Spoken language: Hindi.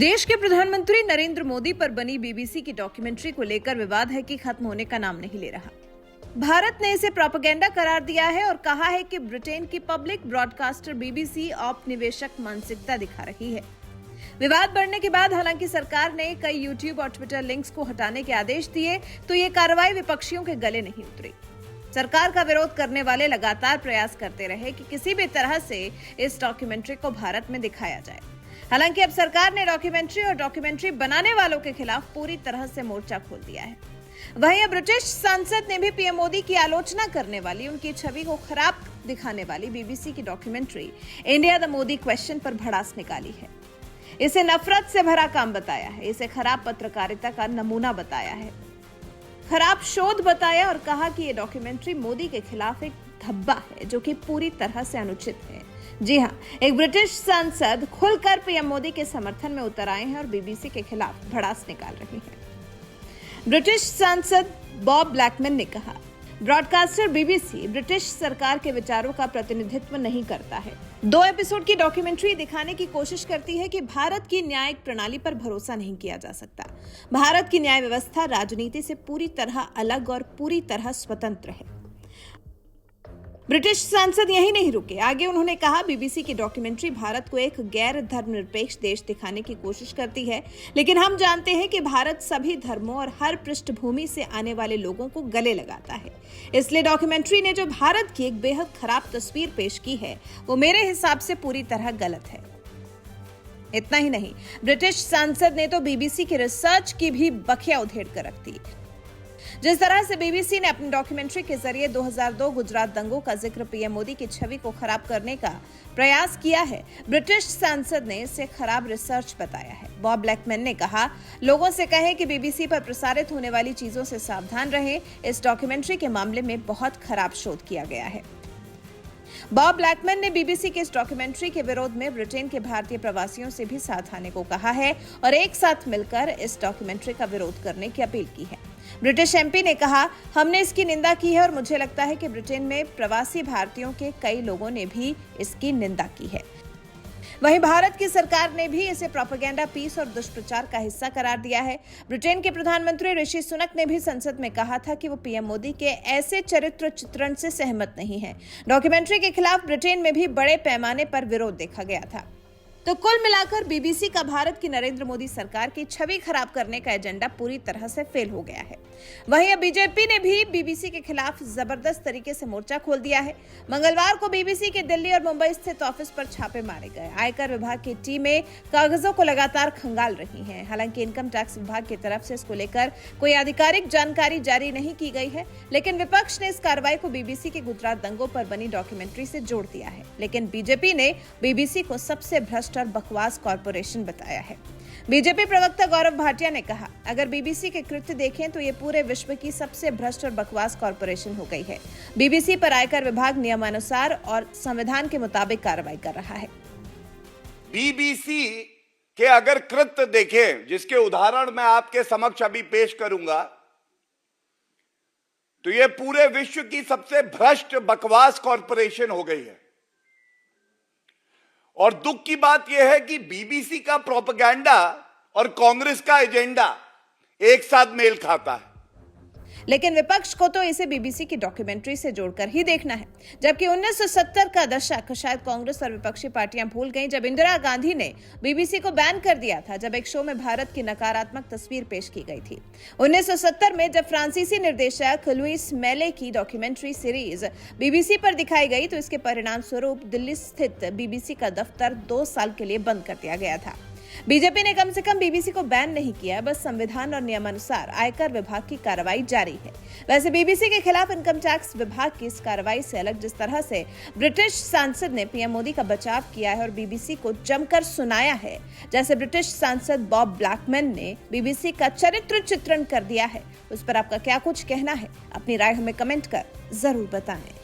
देश के प्रधानमंत्री नरेंद्र मोदी पर बनी बीबीसी की डॉक्यूमेंट्री को लेकर विवाद है कि खत्म होने का नाम नहीं ले रहा। भारत ने इसे प्रोपेगेंडा करार दिया है और कहा है कि ब्रिटेन की पब्लिक ब्रॉडकास्टर बीबीसी औपनिवेशक मानसिकता दिखा रही है। विवाद बढ़ने के बाद हालांकि सरकार ने कई यूट्यूब और ट्विटर लिंक्स को हटाने के आदेश दिए, तो ये कार्रवाई विपक्षियों के गले नहीं उतरी। सरकार का विरोध करने वाले लगातार प्रयास करते रहे कि किसी भी तरह से इस डॉक्यूमेंट्री को भारत में दिखाया जाए। हालांकि अब सरकार ने डॉक्यूमेंट्री और डॉक्यूमेंट्री बनाने वालों के खिलाफ पूरी तरह से मोर्चा खोल दिया है। वहीं ब्रिटिश संसद ने भी पीएम मोदी की आलोचना करने वाली, उनकी छवि को खराब दिखाने वाली बीबीसी की documentary India the Modi question पर भड़ास निकाली है। इसे नफरत से भरा काम बताया है, इसे खराब पत्रकारिता का नमूना बताया है, खराब शोध बताया और कहा कि ये डॉक्यूमेंट्री मोदी के खिलाफ एक धब्बा है जो कि पूरी तरह से अनुचित है। जी हां, एक ब्रिटिश सांसद खुलकर पीएम मोदी के समर्थन में उतर आए हैं और बीबीसी के खिलाफ भड़ास निकाल रहे हैं। ब्रिटिश सांसद बॉब ब्लैकमैन ने कहा, ब्रॉडकास्टर बीबीसी ब्रिटिश सरकार के विचारों का प्रतिनिधित्व नहीं करता है। 2 एपिसोड की डॉक्यूमेंट्री दिखाने की कोशिश करती है कि भारत की न्यायिक प्रणाली पर भरोसा नहीं किया जा सकता। भारत की न्याय व्यवस्था राजनीति से पूरी तरह अलग और पूरी तरह स्वतंत्र है। ब्रिटिश सांसद यही नहीं रुके, आगे उन्होंने कहा, बीबीसी की डॉक्यूमेंट्री भारत को एक गैर धर्मनिरपेक्ष देश दिखाने की कोशिश करती है, लेकिन हम जानते हैं कि भारत सभी धर्मों और हर पृष्ठभूमि से आने वाले लोगों को गले लगाता है। इसलिए डॉक्यूमेंट्री ने जो भारत की एक बेहद खराब तस्वीर पेश की है, वो मेरे हिसाब से पूरी तरह गलत है। इतना ही नहीं, ब्रिटिश सांसद ने तो बीबीसी की रिसर्च की भी बखिया उधेड़ कर रख दी। जिस तरह से बीबीसी ने अपनी डॉक्यूमेंट्री के जरिए 2002 गुजरात दंगों का जिक्र पीएम मोदी की छवि को खराब करने का प्रयास किया है, ब्रिटिश सांसद ने इसे खराब रिसर्च बताया है। बॉब ब्लैकमैन ने कहा, लोगों से कहें कि बीबीसी पर प्रसारित होने वाली चीजों से सावधान रहें। इस डॉक्यूमेंट्री के मामले में बहुत खराब शोध किया गया है। बॉब ब्लैकमैन ने बीबीसी के इस डॉक्यूमेंट्री के विरोध में ब्रिटेन के भारतीय प्रवासियों से भी साथ आने को कहा है और एक साथ मिलकर इस डॉक्यूमेंट्री का विरोध करने की अपील की है। ब्रिटिश एमपी ने कहा, हमने इसकी निंदा की है और मुझे लगता है कि ब्रिटेन में प्रवासी भारतीयों के कई लोगों ने भी इसकी निंदा की है। वहीं भारत की सरकार ने भी इसे प्रोपेगेंडा पीस और दुष्प्रचार का हिस्सा करार दिया है। ब्रिटेन के प्रधानमंत्री ऋषि सुनक ने भी संसद में कहा था कि वो पीएम मोदी के ऐसे चरित्र चित्रण से सहमत नहीं है। डॉक्यूमेंट्री के खिलाफ ब्रिटेन में भी बड़े पैमाने पर विरोध देखा गया था। तो कुल मिलाकर बीबीसी का भारत की नरेंद्र मोदी सरकार की छवि खराब करने का एजेंडा पूरी तरह से फेल हो गया है। वहीं अब बीजेपी ने भी बीबीसी के खिलाफ जबरदस्त तरीके से मोर्चा खोल दिया है। मंगलवार को बीबीसी के दिल्ली और मुंबई स्थित ऑफिस पर छापे मारे गए। आयकर विभाग की टीमें कागजों को लगातार खंगाल रही हैं। हालांकि इनकम टैक्स विभाग की तरफ से इसको लेकर कोई आधिकारिक जानकारी जारी नहीं की गई है, लेकिन विपक्ष ने इस कार्रवाई को बीबीसी के गुजरात दंगों पर बनी डॉक्यूमेंट्री से जोड़ दिया है। लेकिन बीजेपी ने बीबीसी को सबसे भ्रष्ट और बकवास कॉर्पोरेशन बताया है। बीजेपी प्रवक्ता गौरव भाटिया ने कहा, अगर बीबीसी के कृत्य देखें तो ये पूरे विश्व की सबसे भ्रष्ट और बकवास कॉर्पोरेशन हो गई है। बीबीसी पर आयकर विभाग नियमानुसार और संविधान के मुताबिक कार्रवाई कर रहा है। बीबीसी के अगर कृत्य देखें, जिसके उदाहरण मैं आपके समक्ष अभी पेश करूंगा, तो ये पूरे विश्व की सबसे भ्रष्ट बकवास कॉर्पोरेशन हो गई है। और दुख की बात यह है कि बीबीसी का प्रोपेगेंडा और कांग्रेस का एजेंडा एक साथ मेल खाता है। लेकिन विपक्ष को तो इसे बीबीसी की डॉक्यूमेंट्री से जोड़कर ही देखना है। जबकि 1970 का दशक शायद कांग्रेस और विपक्षी पार्टियां भूल गईं, जब इंदिरा गांधी ने बीबीसी को बैन कर दिया था, जब एक शो में भारत की नकारात्मक तस्वीर पेश की गई थी। 1970 में जब फ्रांसीसी निर्देशक लुइस मेले की डॉक्यूमेंट्री सीरीज बीबीसी पर दिखाई गई, तो इसके परिणाम स्वरूप दिल्ली स्थित बीबीसी का दफ्तर 2 साल के लिए बंद कर दिया गया था। बीजेपी ने कम से कम बीबीसी को बैन नहीं किया, बस संविधान और नियमानुसार आयकर विभाग की कार्रवाई जारी है। वैसे बीबीसी के खिलाफ इनकम टैक्स विभाग की इस कार्रवाई से अलग जिस तरह से ब्रिटिश सांसद ने पीएम मोदी का बचाव किया है और बीबीसी को जमकर सुनाया है, जैसे ब्रिटिश सांसद बॉब ब्लैकमैन ने बीबीसी का चरित्र चित्रण कर दिया है, उस पर आपका क्या कुछ कहना है? अपनी राय हमें कमेंट कर जरूर बताएं।